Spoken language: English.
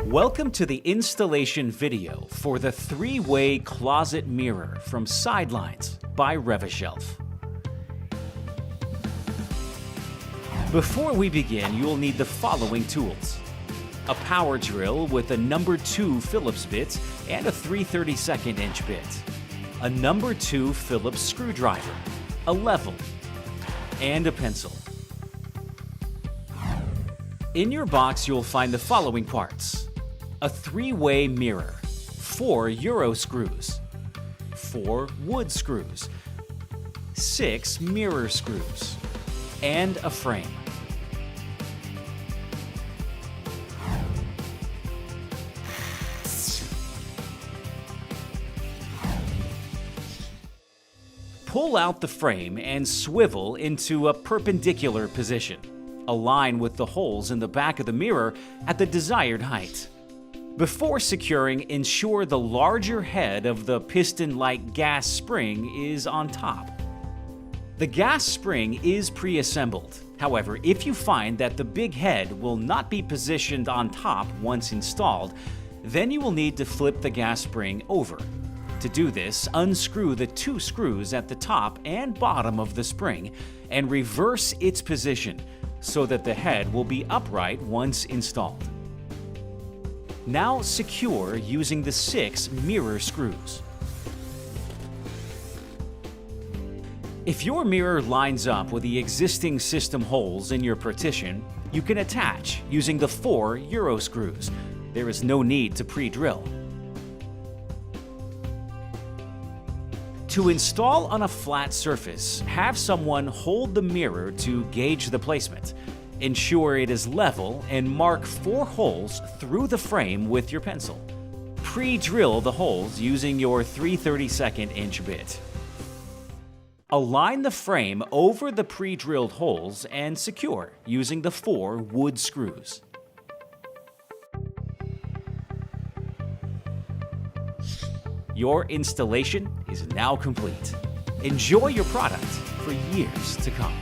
Welcome to the installation video for the 3-way closet mirror from Sidelines by Rev-A-Shelf. Before we begin, you will need the following tools: a power drill with a number 2 Phillips bit and a 3/32 inch bit, a number 2 Phillips screwdriver, a level, and a pencil. In your box, you'll find the following parts: a 3-way mirror, 4 Euro screws, 4 wood screws, 6 mirror screws, and a frame. Pull out the frame and swivel into a perpendicular position. Align with the holes in the back of the mirror at the desired height. Before securing, ensure the larger head of the piston-like gas spring is on top. The gas spring is pre-assembled. However, if you find that the big head will not be positioned on top once installed, then you will need to flip the gas spring over. To do this, unscrew the 2 screws at the top and bottom of the spring and reverse its position so that the head will be upright once installed. Now secure using the 6 mirror screws. If your mirror lines up with the existing system holes in your partition, you can attach using the 4 Euro screws. There is no need to pre-drill. To install on a flat surface, have someone hold the mirror to gauge the placement. Ensure it is level and mark 4 holes through the frame with your pencil. Pre-drill the holes using your 3/32 inch bit. Align the frame over the pre-drilled holes and secure using the 4 wood screws. Your installation is now complete. Enjoy your product for years to come.